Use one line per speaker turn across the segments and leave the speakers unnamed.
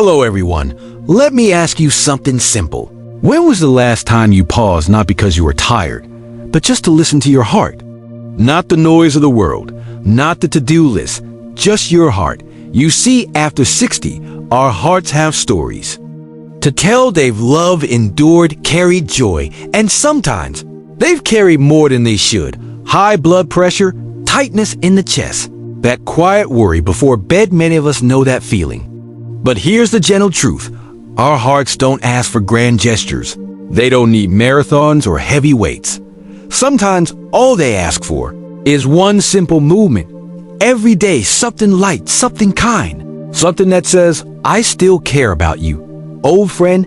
Hello everyone. Let me ask you something simple. When was the last time you paused not because you were tired, but just to listen to your heart? Not the noise of the world, not the to-do list, just your heart. You see, after 60, our hearts have stories to tell. They've loved, endured, carried joy, and sometimes they've carried more than they should. High blood pressure, tightness in the chest, that quiet worry before bed. Many of us know that feeling. But here's the gentle truth. Our hearts don't ask for grand gestures. They don't need marathons or heavy weights. Sometimes all they ask for is one simple movement. Every day, something light, something kind, something that says, I still care about you, old friend.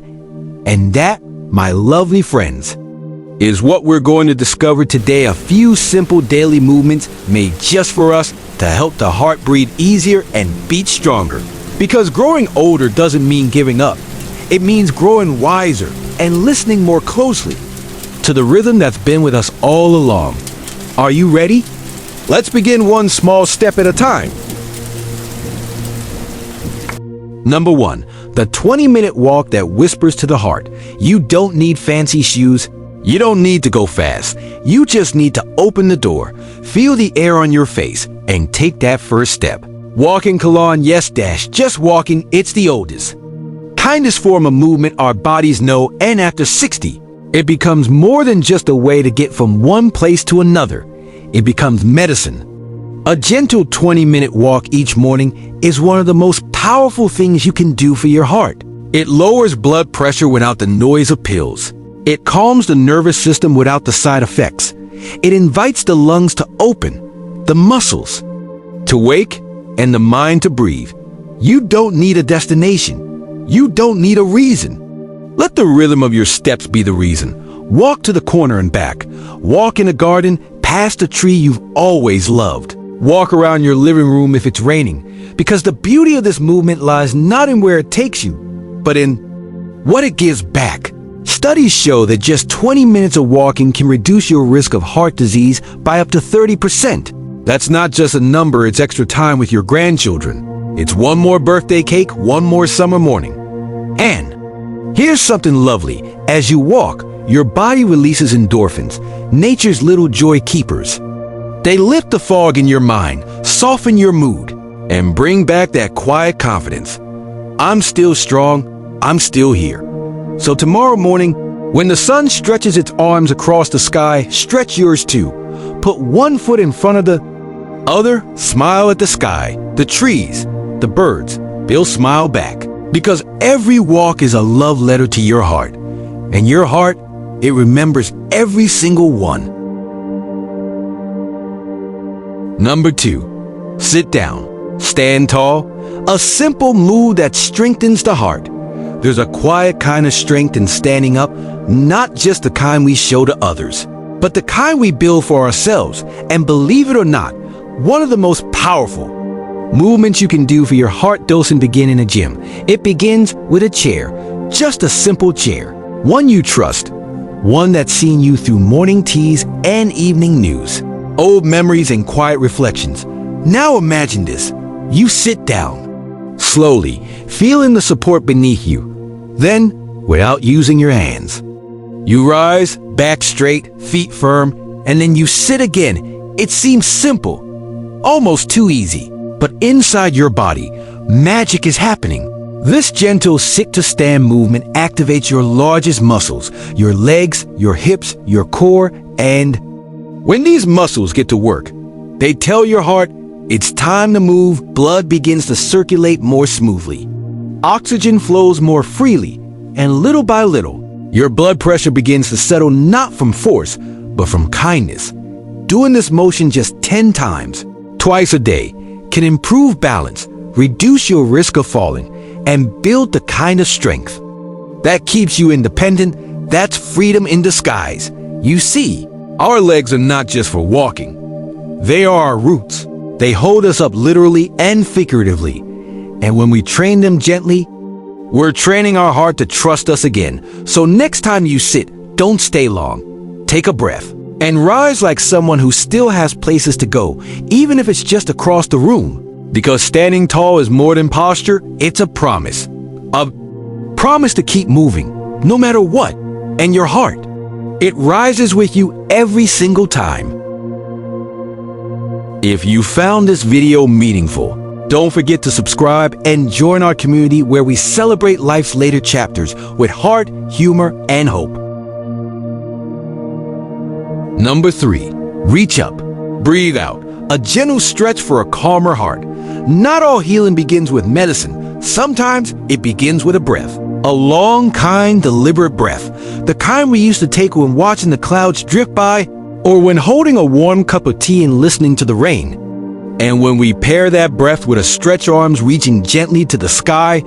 And that, my lovely friends, is what we're going to discover today. A few simple daily movements made just for us to help the heart breathe easier and beat stronger. Because growing older doesn't mean giving up. It means growing wiser and listening more closely to the rhythm that's been with us all along. Are you ready? Let's begin one small step at a time. Number 1, the 20-minute walk that whispers to the heart. You don't need fancy shoes. You don't need to go fast. You just need to open the door, feel the air on your face, and take that first step. Walking colon, yes dash, just walking, it's the oldest kindest form of movement our bodies know, and after 60, it becomes more than just a way to get from one place to another. It becomes medicine. A gentle 20-minute walk each morning is one of the most powerful things you can do for your heart. It lowers blood pressure without the noise of pills. It calms the nervous system without the side effects. It invites the lungs to open, the muscles to wake, and the mind to breathe. You don't need a destination. You don't need a reason. Let the rhythm of your steps be the reason. Walk to the corner and back. Walk in a garden, past a tree you've always loved. Walk around your living room if it's raining, because the beauty of this movement lies not in where it takes you, but in what it gives back. Studies show that just 20 minutes of walking can reduce your risk of heart disease by up to 30%. That's not just a number, it's extra time with your grandchildren. It's one more birthday cake, one more summer morning. And here's something lovely. As you walk, your body releases endorphins, nature's little joy keepers. They lift the fog in your mind, soften your mood, and bring back that quiet confidence. I'm still strong, I'm still here. So tomorrow morning, when the sun stretches its arms across the sky, stretch yours too. Put one foot in front of the other, smile at the sky, the trees, the birds. They'll smile back. Because every walk is a love letter to your heart. And your heart, it remembers every single one. Number 2, sit down, stand tall. A simple move that strengthens the heart. There's a quiet kind of strength in standing up, not just the kind we show to others, but the kind we build for ourselves. And believe it or not, one of the most powerful movements you can do for your heart doesn't begin in a gym. It begins with a chair, just a simple chair, one you trust, one that's seen you through morning teas and evening news, old memories and quiet reflections. Now imagine this. You sit down, slowly, feeling the support beneath you. Then, without using your hands, you rise, back straight, feet firm, and then you sit again. It seems simple, almost too easy, but inside your body, magic is happening. This gentle sit-to-stand movement activates your largest muscles, your legs, your hips, your core, and when these muscles get to work, they tell your heart, it's time to move. Blood begins to circulate more smoothly. Oxygen flows more freely, and little by little, your blood pressure begins to settle, not from force, but from kindness. Doing this motion just 10 times, twice a day, can improve balance, reduce your risk of falling, and build the kind of strength that keeps you independent. That's freedom in disguise. You see, our legs are not just for walking. They are our roots. They hold us up literally and figuratively. And when we train them gently, we're training our heart to trust us again. So next time you sit, don't stay long. Take a breath and rise like someone who still has places to go, even if it's just across the room. Because standing tall is more than posture, it's a promise. A promise to keep moving, no matter what, and your heart. It rises with you every single time. If you found this video meaningful, don't forget to subscribe and join our community where we celebrate life's later chapters with heart, humor, and hope. Number 3, reach up, breathe out, a gentle stretch for a calmer heart. Not all healing begins with medicine. Sometimes it begins with a breath. A long, kind, deliberate breath. The kind we used to take when watching the clouds drift by or when holding a warm cup of tea and listening to the rain. And when we pair that breath with a stretch arms reaching gently to the sky,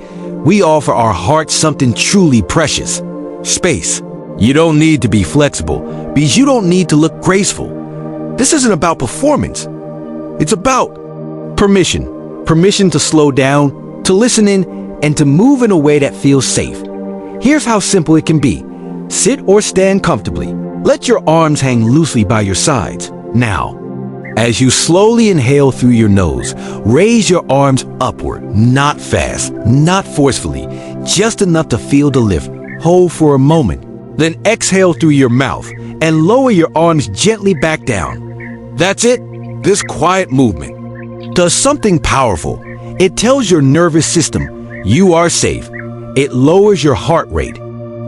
we offer our hearts something truly precious. Space. You don't need to be flexible because you don't need to look graceful. This isn't about performance. It's about permission. Permission to slow down, to listen in, and to move in a way that feels safe. Here's how simple it can be. Sit or stand comfortably. Let your arms hang loosely by your sides. Now, as you slowly inhale through your nose, raise your arms upward, not fast, not forcefully, just enough to feel the lift. Hold for a moment. Then exhale through your mouth and lower your arms gently back down. That's it. This quiet movement does something powerful. It tells your nervous system you are safe. It lowers your heart rate.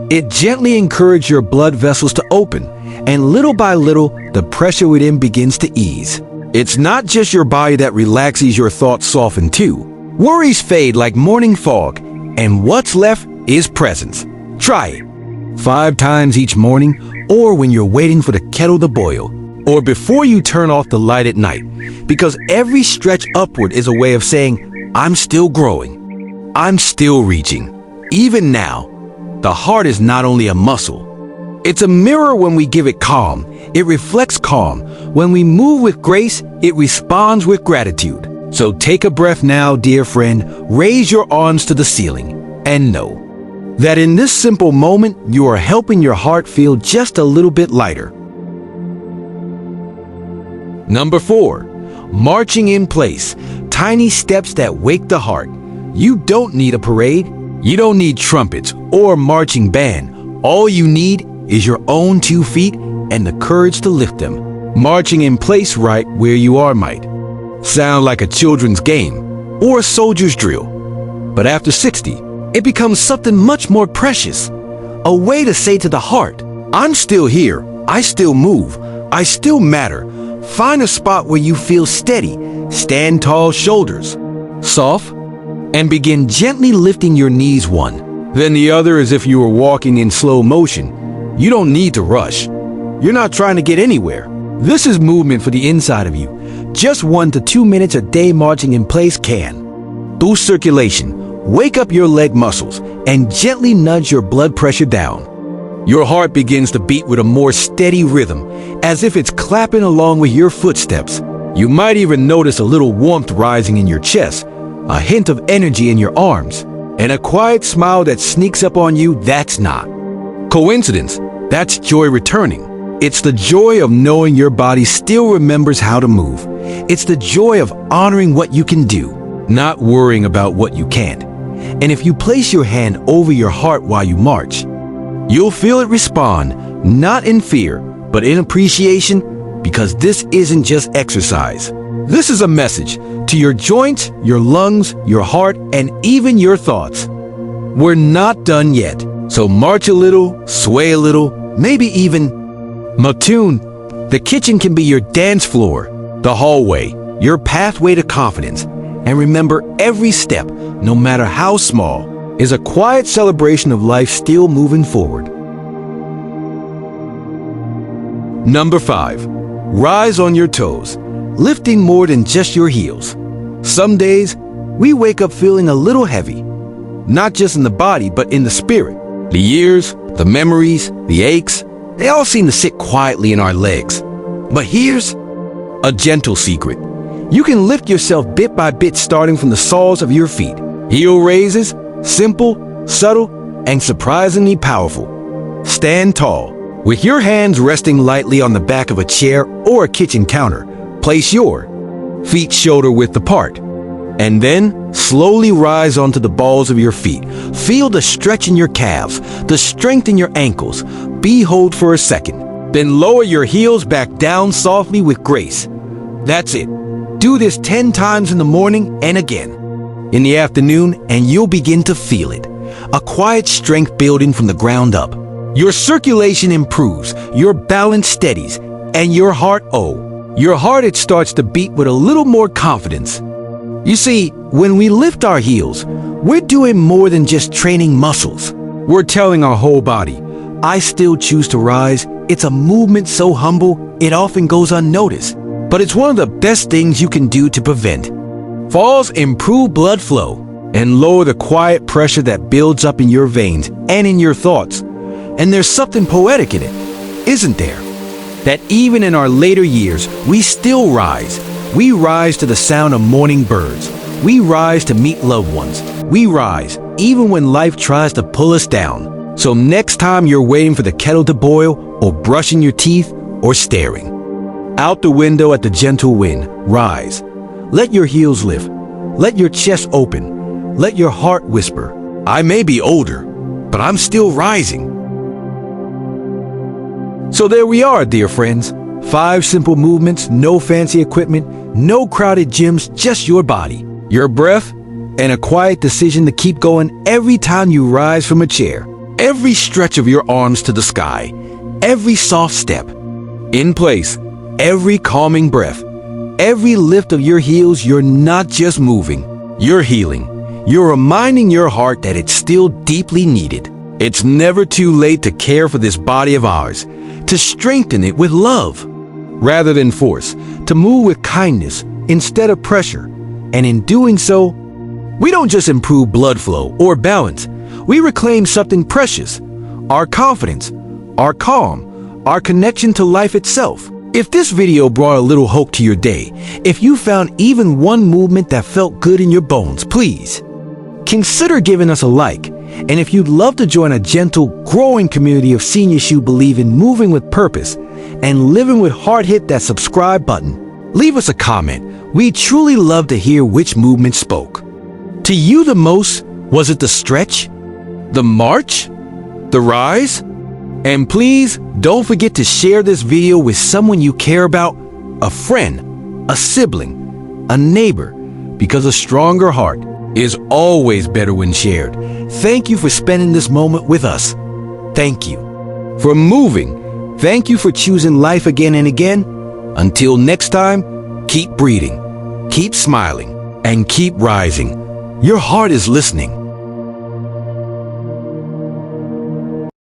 It gently encourages your blood vessels to open, and little by little, the pressure within begins to ease. It's not just your body that relaxes, your thoughts soften too. Worries fade like morning fog, and what's left is presence. Try it. 5 times each morning, or when you're waiting for the kettle to boil, or before you turn off the light at night, because every stretch upward is a way of saying, I'm still growing. I'm still reaching. Even now, the heart is not only a muscle. It's a mirror. When we give it calm, it reflects calm. When we move with grace, it responds with gratitude. So take a breath now, dear friend. Raise your arms to the ceiling and know that in this simple moment, you are helping your heart feel just a little bit lighter. Number 4, marching in place. Tiny steps that wake the heart. You don't need a parade. You don't need trumpets or marching band. All you need is your own 2 feet and the courage to lift them. Marching in place right where you are might sound like a children's game or a soldier's drill. But after 60, it becomes something much more precious. A way to say to the heart, I'm still here. I still move. I still matter. Find a spot where you feel steady. Stand tall, shoulders soft, and begin gently lifting your knees one, then the other, as if you were walking in slow motion. You don't need to rush. You're not trying to get anywhere. This is movement for the inside of you. Just 1 to 2 minutes a day marching in place can boost circulation, wake up your leg muscles, and gently nudge your blood pressure down. Your heart begins to beat with a more steady rhythm, as if it's clapping along with your footsteps. You might even notice a little warmth rising in your chest, a hint of energy in your arms, and a quiet smile that sneaks up on you. That's not coincidence. That's joy returning. It's the joy of knowing your body still remembers how to move. It's the joy of honoring what you can do, not worrying about what you can't. And if you place your hand over your heart while you march, you'll feel it respond, not in fear, but in appreciation, because this isn't just exercise. This is a message to your joints, your lungs, your heart, and even your thoughts. We're not done yet, so march a little, sway a little, maybe even matune. The kitchen can be your dance floor, the hallway, your pathway to confidence. And remember, every step, no matter how small, is a quiet celebration of life still moving forward. Number 5, rise on your toes, lifting more than just your heels. Some days, we wake up feeling a little heavy, not just in the body, but in the spirit. The years, the memories, the aches, they all seem to sit quietly in our legs. But here's a gentle secret. You can lift yourself bit by bit, starting from the soles of your feet. Heel raises, simple, subtle, and surprisingly powerful. Stand tall, with your hands resting lightly on the back of a chair or a kitchen counter. Place your feet shoulder width apart. And then, slowly rise onto the balls of your feet. Feel the stretch in your calves, the strength in your ankles. Hold for a second. Then lower your heels back down softly with grace. That's it. Do this 10 times in the morning and again in the afternoon, and you'll begin to feel it. A quiet strength building from the ground up. Your circulation improves, your balance steadies, and your heart, it starts to beat with a little more confidence. You see, when we lift our heels, we're doing more than just training muscles. We're telling our whole body, I still choose to rise. It's a movement so humble, it often goes unnoticed. But it's one of the best things you can do to prevent. Falls improve blood flow and lower the quiet pressure that builds up in your veins and in your thoughts. And there's something poetic in it, isn't there? That even in our later years, we still rise. We rise to the sound of morning birds. We rise to meet loved ones. We rise even when life tries to pull us down. So next time you're waiting for the kettle to boil, or brushing your teeth, or staring out the window at the gentle wind, rise. Let your heels lift. Let your chest open. Let your heart whisper, I may be older, but I'm still rising. So there we are, dear friends. 5 simple movements, no fancy equipment, no crowded gyms, just your body, your breath, and a quiet decision to keep going every time you rise from a chair. Every stretch of your arms to the sky, every soft step in place, every calming breath, every lift of your heels. You're not just moving, you're healing. You're reminding your heart that it's still deeply needed. It's never too late to care for this body of ours, to strengthen it with love rather than force, to move with kindness instead of pressure. And in doing so, we don't just improve blood flow or balance, we reclaim something precious, our confidence, our calm, our connection to life itself. If this video brought a little hope to your day, if you found even one movement that felt good in your bones, please consider giving us a like. And if you'd love to join a gentle, growing community of seniors who believe in moving with purpose and living with heart, hit that subscribe button. Leave us a comment. We'd truly love to hear which movement spoke to you the most. Was it the stretch, the march, the rise? And please don't forget to share this video with someone you care about, a friend, a sibling, a neighbor, because a stronger heart is always better when shared. Thank you for spending this moment with us. Thank you for moving. Thank you for choosing life again and again. Until next time, keep breathing, keep smiling, and keep rising. Your heart is listening.